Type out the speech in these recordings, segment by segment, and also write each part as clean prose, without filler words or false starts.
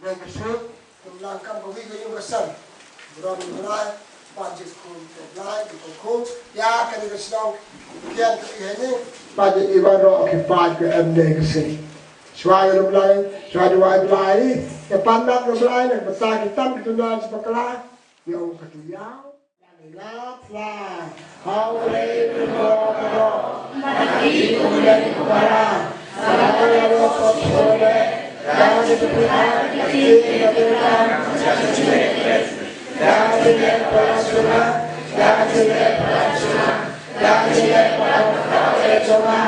Nên cái sự chúng làm cam có cái những cái sân rồi mình lại budget khung lại thì khung ya cái này sao kian cái này budget ibaro cái part cái em này cái gì suai lúc lại suai lại cái pandak lúc lại này besar kita kita nak sebelah yang kedua Lapla, Haule Boro, Mati Kulen Kubara, Salaro Kosole, Dadi Tuhan, Tuhan, Dadi Parasura, Dadi Parasura, Dadi Parasura,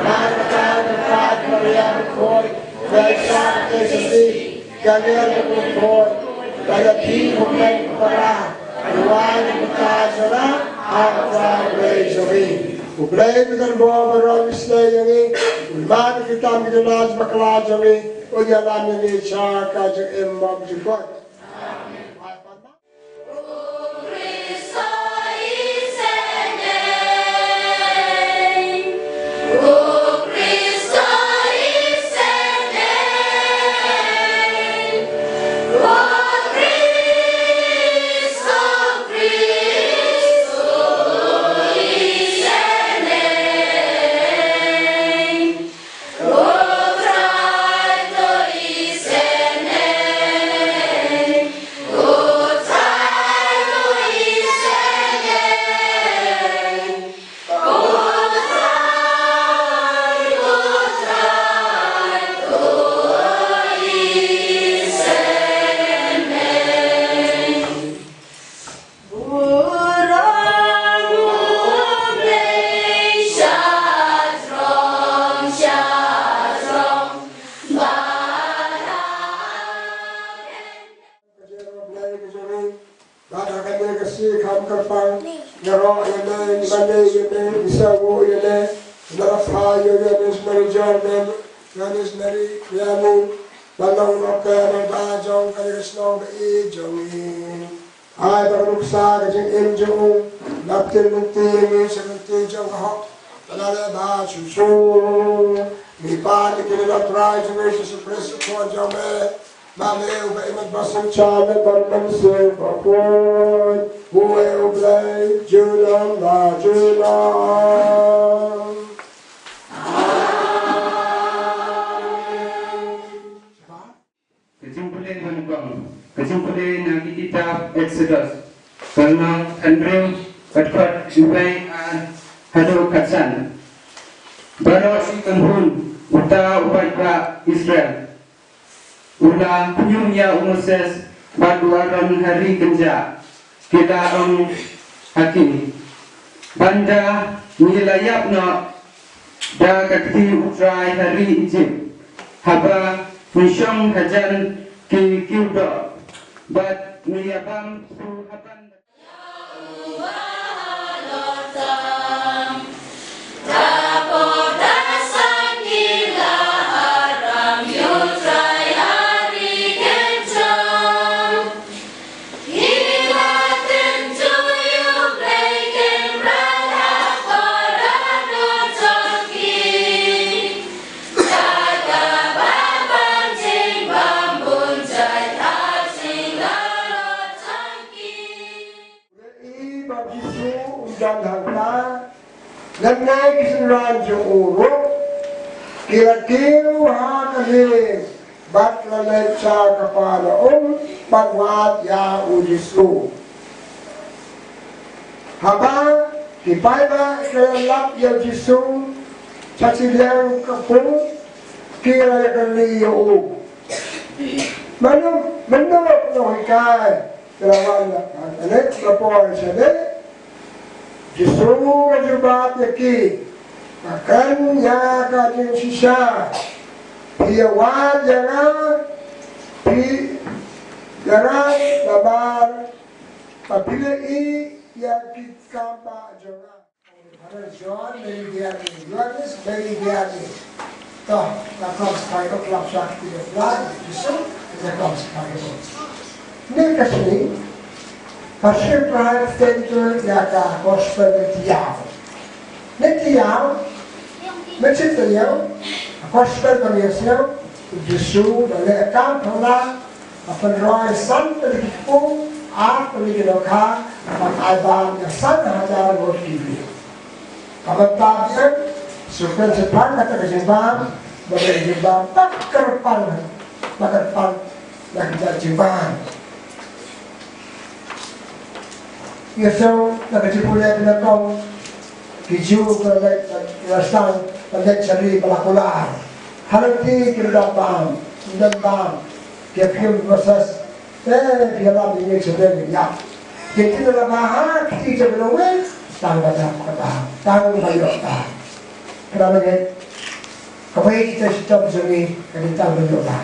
Marka Mukat Maria Koi, Baisa Kesati, Kalian Koi, Dadi Kulen Kubara. Tuhan berkata, apa berjadi? Ublay dengan bawa berang Islam ini, ulama kita mengenal sebagai jadi, ujalan ini cara jadi imam juga. Kesimpulan nanti kita Exodus karena Andrew berkat Jubai Hado Katsan baru si kanhun uta upaika Israel ula punyumnya Moses baduaran hari kenja kita hakim banda nilayapna da kakti utrai hari Egypt haba misyong hajan ki kiudo but niyabam suhaban Nanay kisunran yung urok, kira-kiro hakali, bat lalay sa kapalaong, pagwat ya ujisu. Habang, kipaiba ikalap ya jisu, sa silang kapong, kira yakali yung manok no hikay, kirawan na, anek, kapor sa dek, Justru kejubat yaki akan ya kajing sisa dia wajara jangan labar apabila ya kita jangan ada John dari dia ni Yohanes dari dia ni toh lakukan sekali kelap sakti dan justru lakukan sekali ini kesini hasil perhatian jaga gospel Metiau. Metiau, Metiau, gospel Metiau, Yesus dari kamp apa roy san dari kipu apa lagi lokal pakai bang yang san hajar roti kalau tadi sukan sepan kata kejimbang bagai jimbang tak kerpan dan kejimbang ya so nak kejimbang nak kau kiju kerana rasang pada cari balakulah harti kedapan dan bang dia film proses dia lam ini sudah ya jadi dalam bahasa kita belum tangga kata tangga bayar tak kerana kami kita sistem jami kita berdoa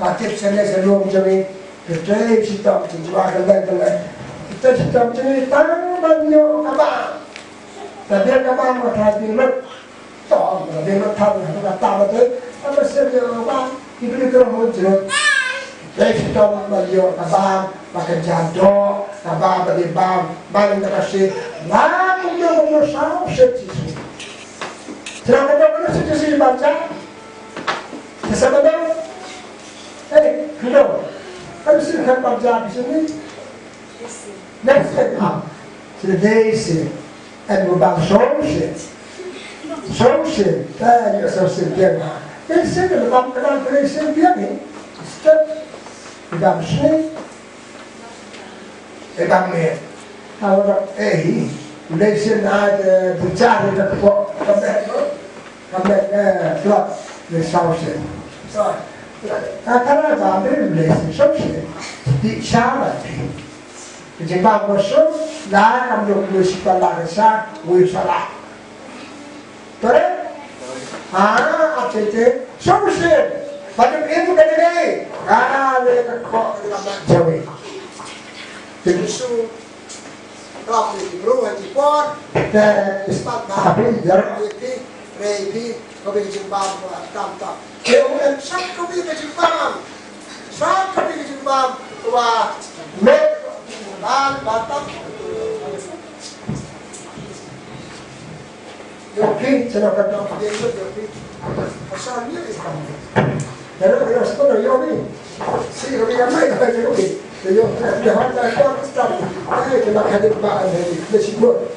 takut sana sebelum jami kita sistem jual dengan kita sistem jami tangga bayar apa tapi apa macam ni mak tahu dia nak tahu nak tahu betul apa sebab apa itu kerana hujur jadi sistem bayar apa makan jadok apa berdibam balik terasi lalu dia berusaha setiap Selama mana situasi baca, sesuatu, kenapa? Kalau sudah baca di sini, next time, sedih, and berbang solusi, tadi solusi dia. Ini saya dalam kenal solusi dia ni, step, berbang sini, berbang ni, kalau Malaysia ada bicara dengan pokok kami keluar dari Saudi. So, kerana kami Malaysia Saudi di China, jika masuk, dah kami boleh sekolah besar, wisata. Betul? Apa itu? Saudi. Pada itu kan ini, mereka kok Jawa. Jadi kalau di luar di port, dan ispat tapi jarak itu, repi, kau pergi jembam, tampak. Kemudian sak kau pergi jembam, wah, met, batam. Yopi, saya kata dia itu yopi, asalnya itu. Jadi kalau sekolah yopi, si yopi yang lain ada yopi. Jadi, dia hendak kau start. Kita nak hadap bahan ini, mesti buat.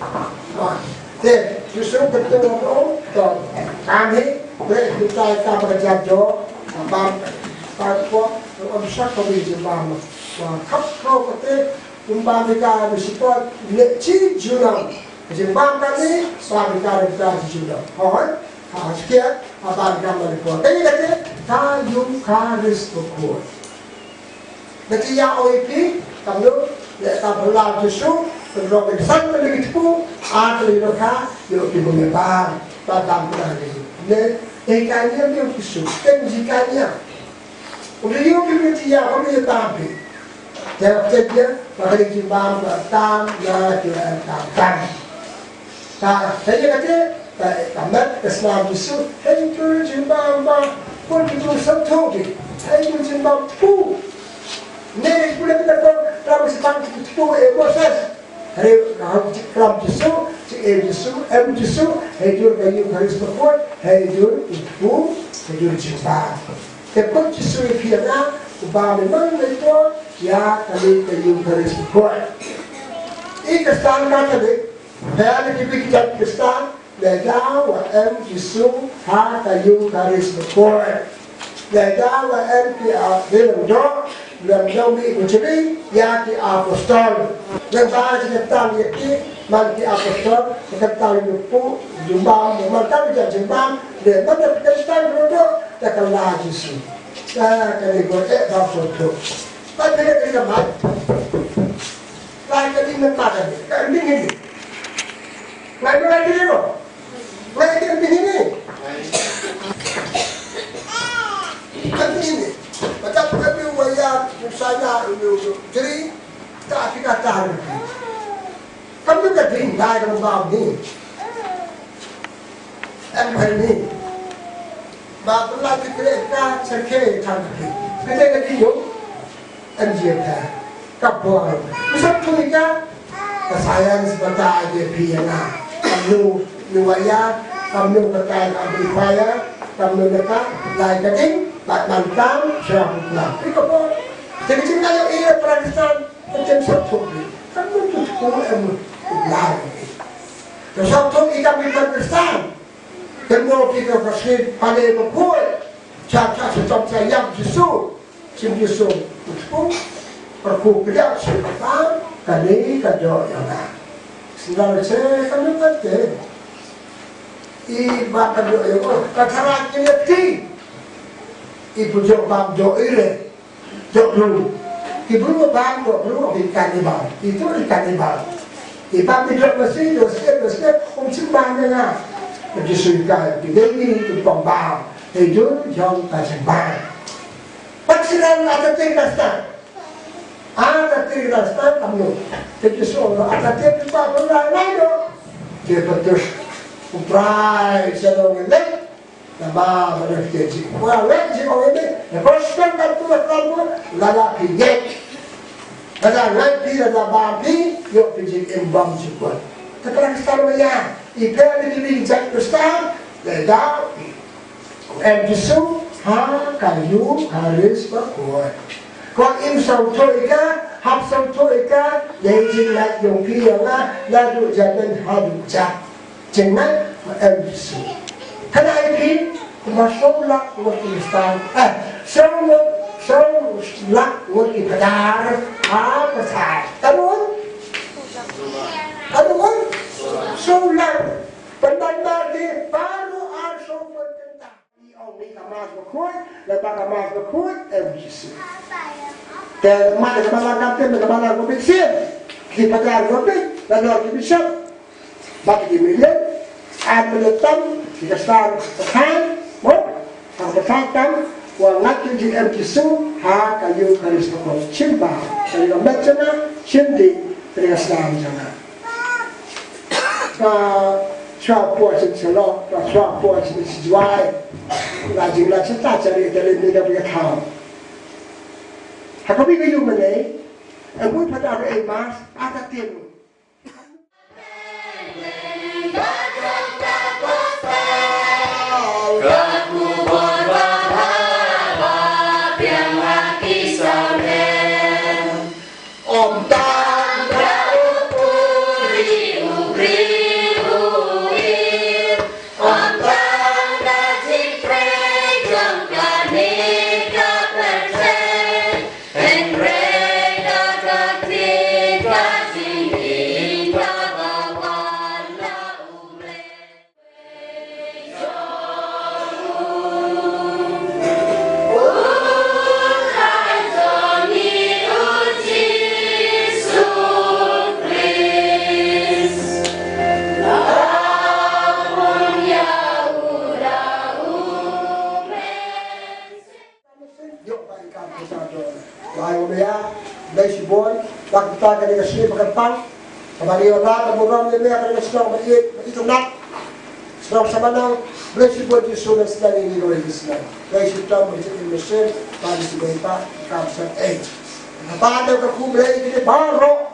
Then, justru bertemu orang, kami kita bekerja jauh, bang, parko, omsak kami jembam. Kap kau kata, kita bersifat lekci jurnal. Jembam kami, kita jurnal. Sekian, apa kami berbuat. Jadi kata, kayum karis berbuat. Nanti yang OIP, kamu tak berlalu justru, berlalu sampai lagi tu, ada lokal, yang boleh faham, tak berlalu. Ikannya dia justru, kan ikannya. Udah dia nanti yang kami tampil. Jadi dia pakai jimbang, tam, ya dia tam. Jadi kata, kamu Islam justru, itu jimbang, pun itu satu tu, itu jimbang tu. Ni boleh kita tahu sebab itu proses. Hari kalau justru, justru, itu kayu harus berbuat, itu jembatan. Tapi justru kita, ubah memang itu ya kami kayu harus berbuat. Ini kesalahan kata ni, hari kita kesalahan, dah justru kayu harus berbuat. Dah dalam doa. Dalam jauhi ucapi yang di apostol dan bahasa kita lihat man di apostol kita lupa jumpa memantau jumpa dan pada kita berdoa takkan lagi sih kali boleh bapso pada kita mat lagi di mana kan ini lagi ni loh lagi ini kan ini macam kami wajah misalnya jadi tak kita tahu. Kami tak tinggal dalam bab ni. Ini, bab lagi kereta cerket tangki. Kita kena hidup, MJP, kapal. Misal tu kita, kesayang sebentar dia piana. Kamu wajah, kamu berkait amplifier, kamu dekat lain keting. Pak Mantan, saya pulang. Ini kok jadi cuma yang iya perasaan macam satu ni. Kan mungkin semua emu lagi. Terus satu kita minta perasaan. Kerana kita bersih pada berkuat. Caca secam saya Yesus, sim Yesus. Itu perku kerja sebentar kali kerja yang dah. Sedang saya kami kata. Iba kerja yang kataran ini. Ibu jok bang jok ire. Jok dulu, ibu bang jok dulu ikan ibal, itu ikan ibal. Ibang tidak mesti dosa, cimbangnya lah. Jadi suka pilih itu pembang, itu jauh kasih bang. Paksiran ada tiga stan kamu. Jadi soal ada tiga lain dong. Dia betul, uprai sedang ini. Nama berarti wah lagi orang ini lepas kan kamu lalaki gek ada lagi ada babi yuk pergi embam juga terang sekarang ikan ini dijak besar lega emjisu kayu harus berkuat kau imsau toika hapsau toika yang jinak yang piala lalu jangan haduja jangan emjisu Kenapa ini? Masuk lak waktu istan. Masuk lak waktu pedar. Apa sah? Tahu? Sulak. Pendana di baru asal pendana. Orang ni kamas berkut, lepas kamas berkut, bisa. Dan mana nanti, mana kompetisi? Di pedar kompet, lalu bisa. Bagi miliar, ada letam. Kita start tekan, tekan, wangat di MTSU, kayu kalis toko cimba, kayu macamnya cindi perasaan jangan. Suapua sesuatu, suapua sesuatu, lagi cerita cari dari dia punya tahu. Hakami kayu mana? Aku pada ada emas, ada tiru. Kita akan dikasih berkepang kembali orang berburam lebih akan sedang berhitungan sedang sama nang berisi buat Yesus dan sedang ini oleh Islam berisi tam berisi Mesir pada si bapak kawasan apa ada kekuburan ini baru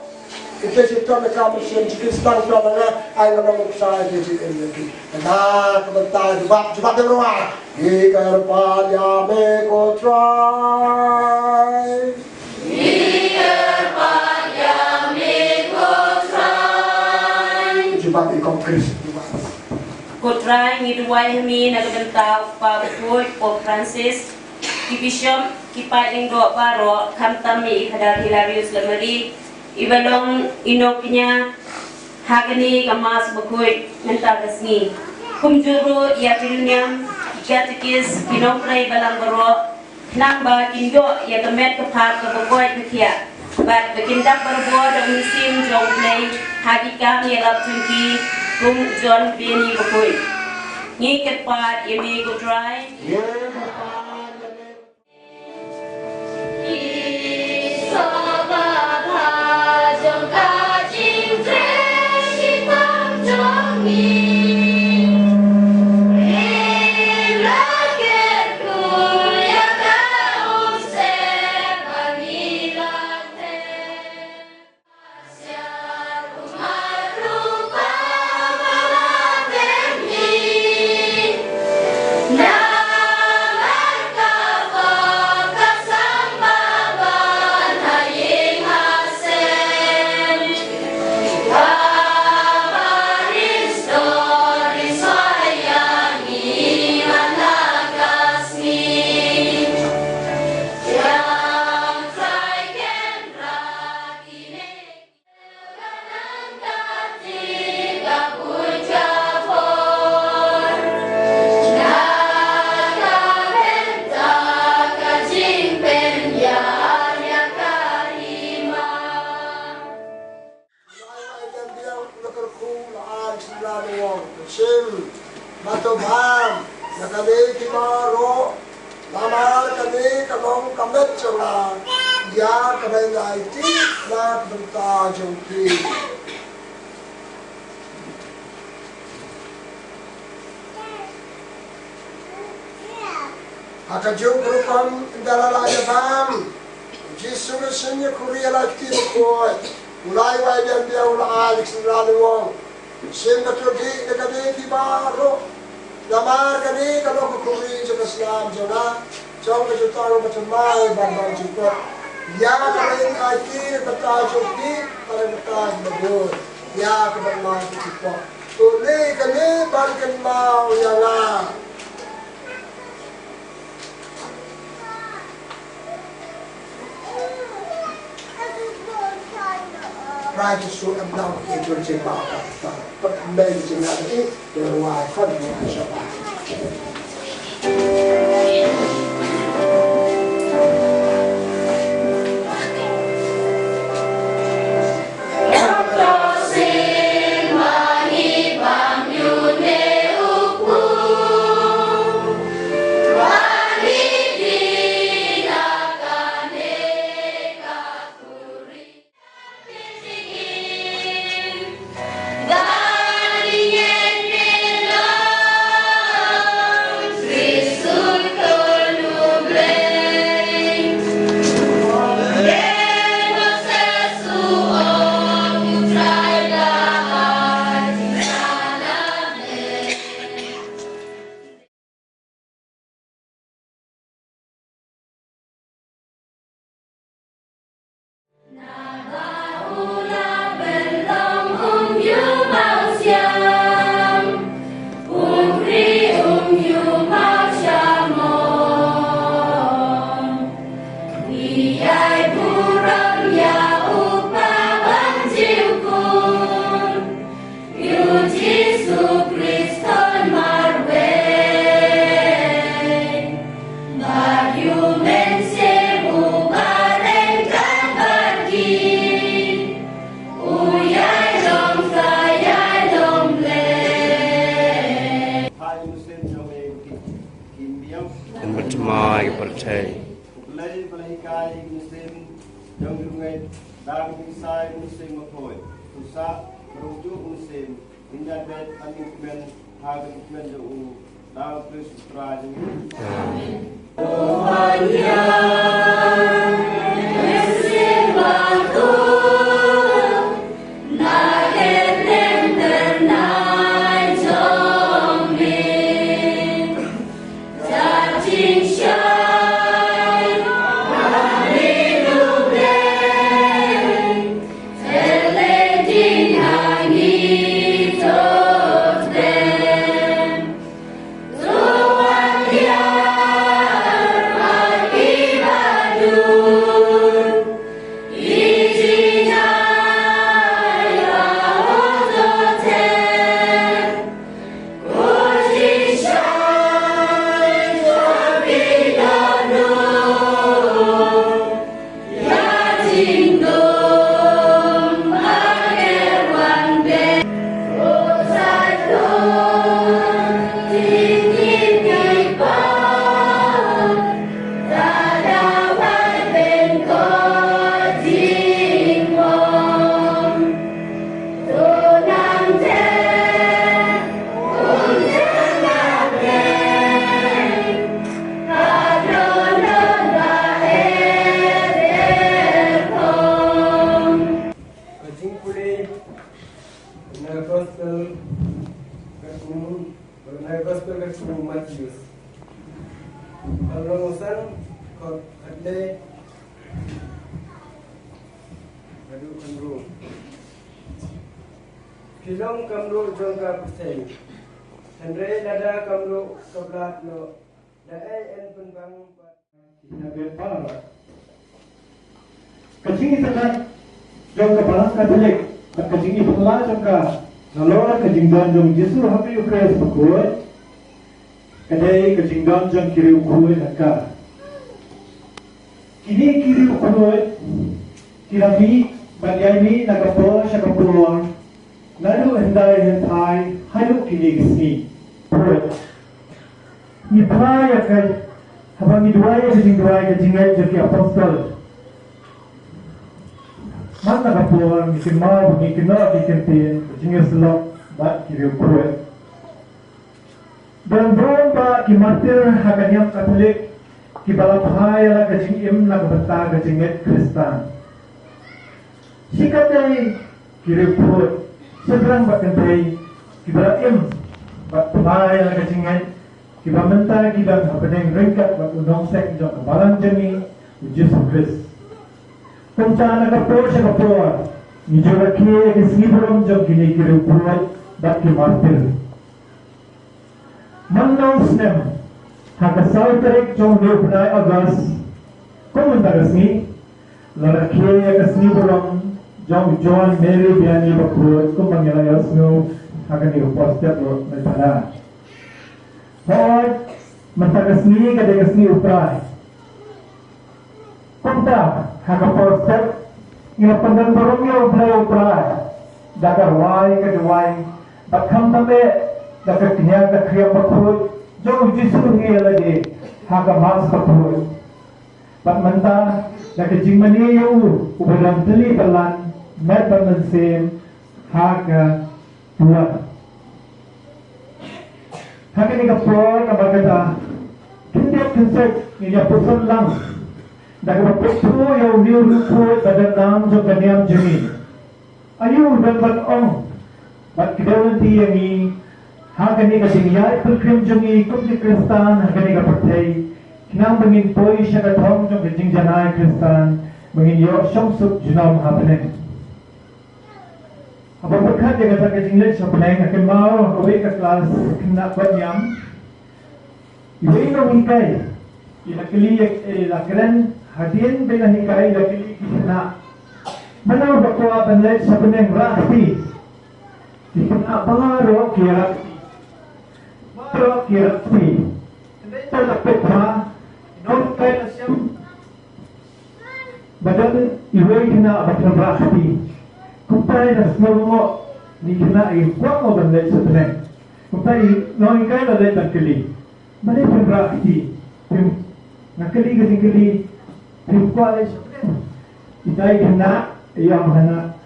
itu si tam kawasan Mesir sedang berada ayat nomor saya di sini nah kebentar jubah berdoa jika pada mekotrai Jumpa di kongres Kotrai ngiduway kami nagbentaw pa Pope Pope Francis ki Bishop ki Painggo Paro kamtami kadar Hilarius Lamari ibalong inoknya hagani kamas bakoy mentagasni kumjuro ya pilnyam katikis kinokray balang baro namba kindo ya kamet kapat kabakoy kakia But bekindak berbuat dan musim jauh play hakikat yelap tungki kum John Benny Bukui. Ngikat pat ini go try. Now Alex Lalong, Sim, Matobam, Nakani Kimaro, Lamar Kani Kalong Kamet Chora, Ya Kamen Naiti, Nak Benta Jongki. Hakajung Kurukam Dalala Yabam, Jisu Sinya Korea Lakti Koi, Ulai Wajan Dia Ula Alex Lalong, Sim Natugi, Nakani Kimaro, Lamar Kani Kalong Kuri Jakaslam Jona, Jong Jutaro Matamai Bambang Jukot, Ya Kamen Naiti, Beta Jongki, Paramataj Mabur, Ya Kaman Jukot. Uli Kani Barkan Mau Yanga. Try to show them down into the chamber, but amazing that it, the wife, Mai percaya. Lagi pelihkai Muslim yang dirungai dalam kisah Muslim mengkoi. Susah merujuk Muslim hingga bed angin hagen kemen jauh dalam Kristus terajeng. Tuhan yang Muslim bantu. Kilong kamlo jongka persen. Andre lada kamlo kablat no. Daai en penbang Nagpapala. Kacing itakan jongka balang katolik. At kacing ipala jongka nalora kacing don jong Jesu habi ukres pakoy. Kadai kacing don jong kiri ukuy nakka. Kini kiri ukuy. Tirapi bagyay mi nagapo siya kapuan. Lalu andai yang thai halu kini kesini. Ni prai akan habang ni dua ke jingai jadi apostol. Mana kapur ni kena ni kentin jingai selok bat kiri kuat. Dan berapa ki martir akan yang Katolik ki balapahai ala ke jingim la berta ke jingai Kristen. Sikatai kiri kuat seberang bat kentai ki balaim bat pahai ala ke jingai kita minta kita berpegang ringkat buat undang sek jom kebalan jemi Yesus Kristus. Pencana kapor sa kapor ni joraki ke sibrom jom kini kiri kuat bat ki martir. Mandang snem haka sauterik jom 29 Agas kumunta kasni lalaki ke sibrom jom John Mary Biani bakut kumangyayas no haka ni upostep lo nagpada. Hoy, mentakasni kadekasni uprai. Punta, haka porset, ngila pandantorong yung uprai. Dakar wai kadawai, bakham tabe, dakar kinyag dakriya bakut, jom jisuhi alagi, haka mas bakut. Batmanta, dakar jingmani yung ubalang tali palan, met pamansim, haka tuan. Haka ni kapor kabagata kindiap kinsek ni ya pusan lang daga pusu yung niu ko badan nam jo kanyam jemi ayu dan bat ong bat kidawan ti yangi haka ni kasing yai pulkrim jemi kum ni Kristan haka ni kapatay kinang bangin poy siya katong jo kajing janay Kristan bangin yo siyang sup junam hapenen. Abang berkat dia kata ke English apa lain akan mau away ke kelas kena buat nyam. Iway no hikai. Ilakili lakran hadin bela hikai lakili kena. Mana bakwa banlay sa peneng rakti. Kena baro kirakti. Baro kirakti. Tolak petra. Non kai nasyam. Badan iway kena bakwa rakti. Kumpai dah semua ni kena kuat mau bandai sebenarnya. Kumpai noi kai dah dah kali. Mana pun rakti, nak kali kuat le sebenarnya. Kita kena yang mana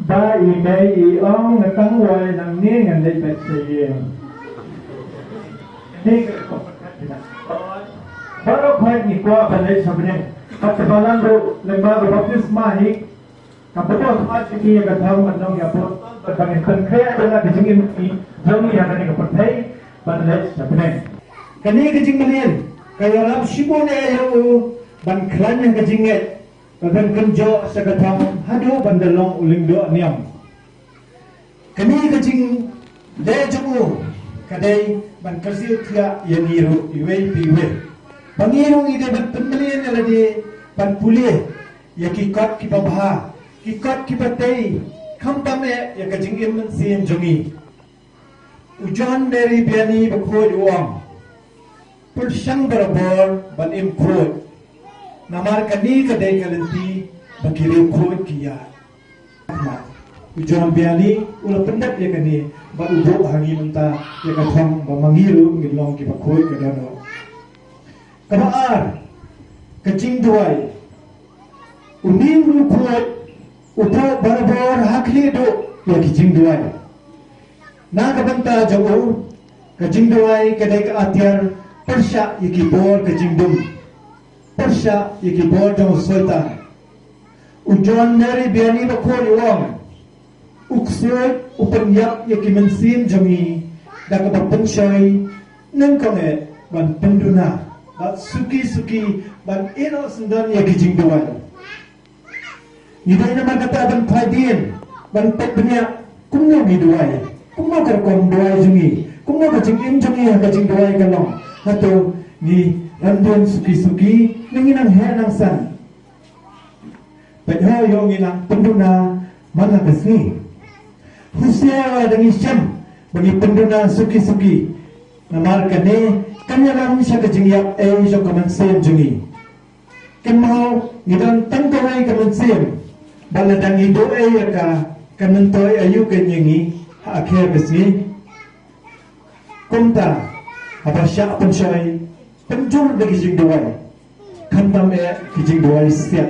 ba imei ong nakang wai nang ni ngan dai bet saya. Ni baru kau ni kuat bandai sebenarnya. Katabalan tu lembaga baptisma hik. Kapatid mas ini yang katakan menang ya pun berbagai konkret adalah kejingin ini jami yang kami kapatid bandai sebenarnya. Kini kejing manian kaya ram sibone ayo ban klan yang kejinget kagan kenjo sakatang hadu bandalong uling do niam. Kini kejing lejumu kadai ban kersil tia yaniru iwe piwe. Bangirong ide ban pemelian alade ban pulih yakikot kibabha. Ikot kibatay kampame ya kajingim sin jongi ujan Mary Biani bakhoy uang pulsang barabor ban im khod namar kani kadai kalanti bakiri khod kiya ujan Biani ula pendak ya kani ba ubo hangi menta ya kathang ba mangiru ngilong ki bakhoy kadano kabaar kajing duai uning khod upo barabor hakli do ya kijing duai na kabanta jago kajing duai kadai ka atyar persya yaki bor kajing dum persya yaki bor jang sultan ujon Mary Biani bakol uang uksoy upanyap yaki mensin jangi da kapanshay nang kange ban penduna bat suki ban ino sundan yaki kijing duai. Nidai nama kata ban padian, ban petnya, kumno miduai, kumno kerkom duai jungi, kumno kacing im jungi kacing duai kalong, atau ni randun suki nenginang he nang san. Padha yo nginang penduna mana kesni. Husia dengan syam bagi penduna suki namar kane kanyaram siya kacing yap jo kamansen jungi. Kemau ngidan tangkawai kamansen. Baladang itu ka kanentoy ayu kanyangi akhir kesini kumta apa syak pensyai penjur bagi jing doai kantam kijing doai setiap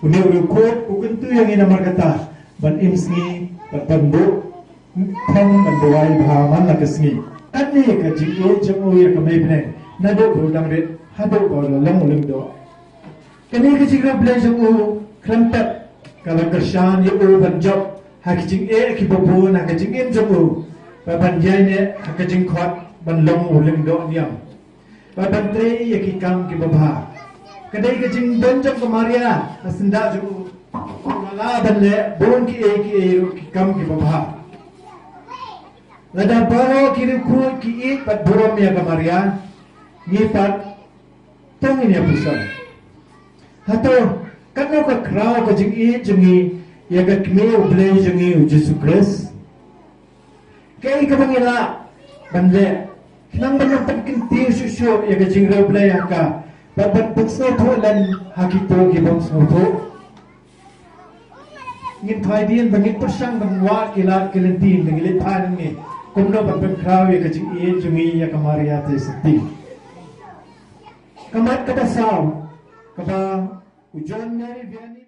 uni urukut ukun tu yang ina markata ban imsni ban pandu khong ban doai bhaman la kesini ani ka jing jamu ya kamai bne nado berudang red hado ko long ulim do kani kijing ra blai jamu krampat kalau kershan ya ban job hakijing kibobo na kijing em jamu ban jai ne hakijing khot ban long ulim do niam ban tre ya kikam kibobha kadai kijing don jam kamaria asenda jamu mala ban le bon ki kikam kibobha lada baro kiri ku ki it pat borom ya kamaria ni pat tong ini pusat hato kanau ka krau ka jing i jingi ya ka kme ublay jingi Jesus Christ kay ka bangila banle nang banang pagkinti susyo ya ka jing ublay ka babat putsno tho lan hakito gibong sno tho ngin thai din bangit persang bangwa kilat kilentin ngilit phan ni kumno ban krau ya ka jing i jingi ya ka maria te sati kamat kata saw kaba ujan nari biani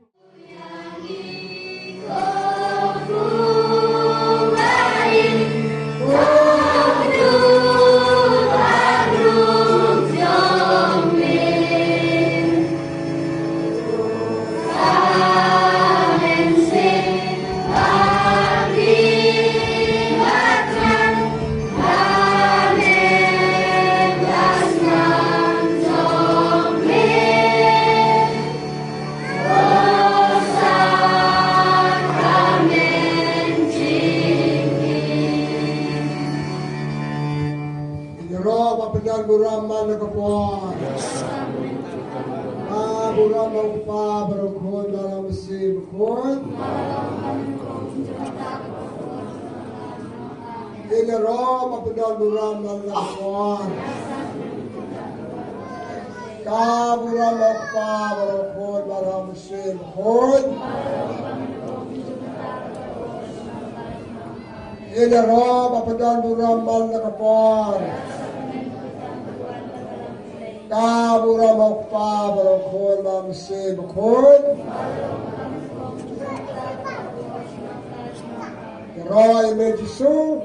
Buraman nakapon. Buraman pa barokon dalam mesin bakon. Ini roh mapedan buraman nakapon. Buraman pa barokon dalam mesin bakon. Ini roh mapedan buraman nakapon. Kabura mokpa barokon mamse bakon. Roy mejisu,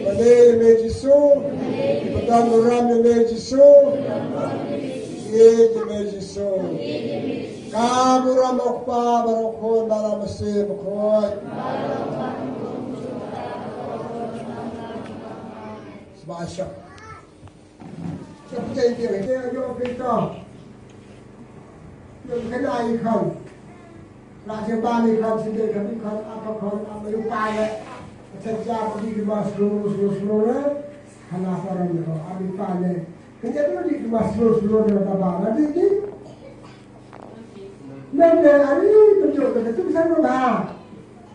Mane mejisu, Padan ram mejisu, Ye mejisu. Kabura mokpa barokon mamse bakon. Sebasya. Seperti dia kita yang kena ikan, raja bani ikan sendiri kan ikan apa lupa sejak pergi ke bawah seluruh kenapa orang itu ambil panen, kenapa di bawah seluruh apa nanti ini, nanti hari tunjuk itu bisa berubah,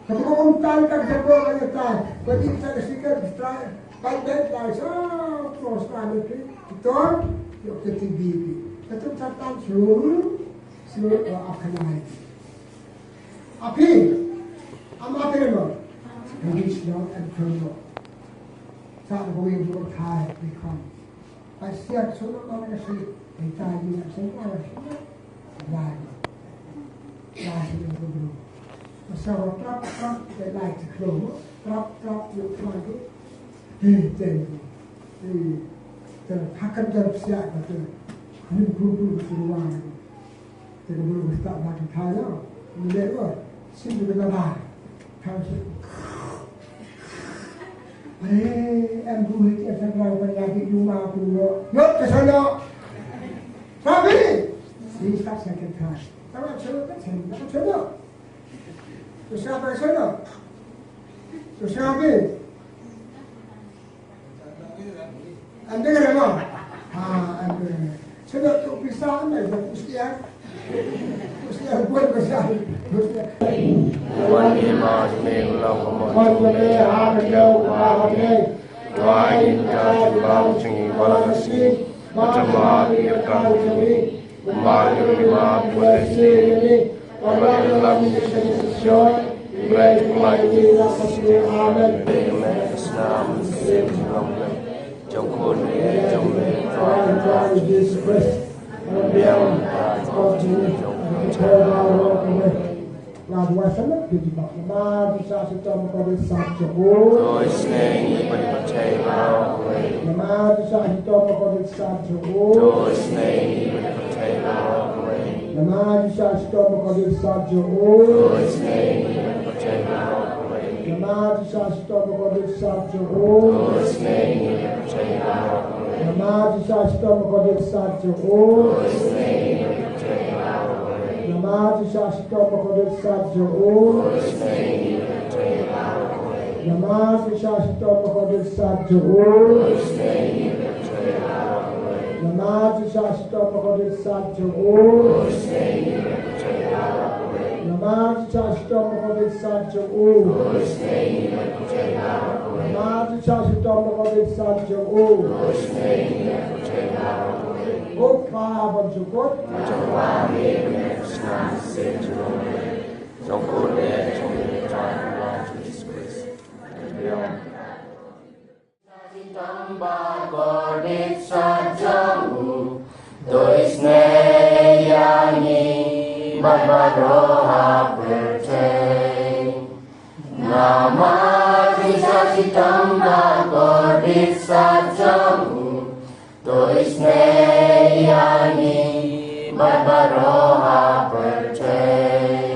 kalau orang kan sebab banyak tan, jadi bisa disikat pandai lah, terus kami betul, yuk kita bibi. Tetap catatan seluruh akan naik. Api, apa itu? English law and criminal. Saat boleh juga Thai become. Asyik semua orang asli kita ini semua orang lain. Lain itu dulu. Masalah trap they like to close. Trap you try to. Akan tersiap betul. Ini guru seruan. Jadi guru tak lagi Thai. Ini apa? Sini berapa? Thai. Em vui em sang vào nhà chị du mà cùng nhốt cái sân đó sao đi đi sát sang cái thai các bạn chơi cái thằng nó chơi đâu rồi sao phải chơi đâu rồi sao đi anh biết cái không anh biết chơi đâu tụi pizza này là Kustian buat kesal Wani mas me ulang komod. Wani harga wani Wani ka bang chingi balasi. Macam irkan ini. Kembali lima polisi ini. Orang dalam session. Great mighty Amen. Amen. Islam Muslim Muslim trong khôn trong lễ Phật Jesus Christ, and beyond God to you, and turn our rock away. God was a look at you, but the man who shall sit on the such a wood. Tôi snang ibang patay away. The man who shall sit on the such a wood. Tôi snang ibang patay away. The man who shall sit on the such a wood. Tôi snang ibang patay away. The man who shall sit on the such a wood. Tôi snang ibang patay away. The man who shall sit on the such a wood. Tôi snang ibang patay away. The man who shall sit on the such a wood. Tôi snang ibang patay away. The man who shall sit on the such a wood. Tôi snang ibang patay away. The man who shall sit on the such a wood. Tôi snang ibang patay away. The man who shall sit on the such a wood. Tôi snang ibang patay away. The man who shall sit on the such a wood. Tôi snang ibang patay away. God Father to God. Trong hoa mê mẹ Islam Muslim trong khôn lễ trong lễ Phật Jesus Christ. Beyond. Tôi snei yani babaroha percay nama bisa sitamba kodit sajamu. Tôi snei yani babaroha percay.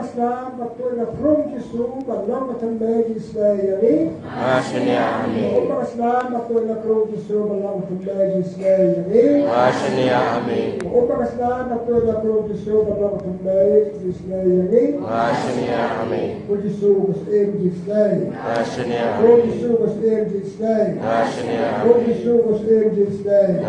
Islam betul na from Yesu balangatan bagi Israeli. Amin. Islam betul na from Yesu balangatan bagi Israeli. Amin. Islam betul na from Yesu balang atan bagi Israeli. Amin. Por Yesu Muslim Israeli. Por Yesu Muslim Israeli. Por Yesu Muslim Israeli.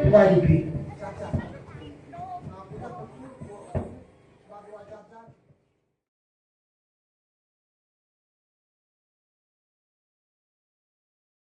Why do people?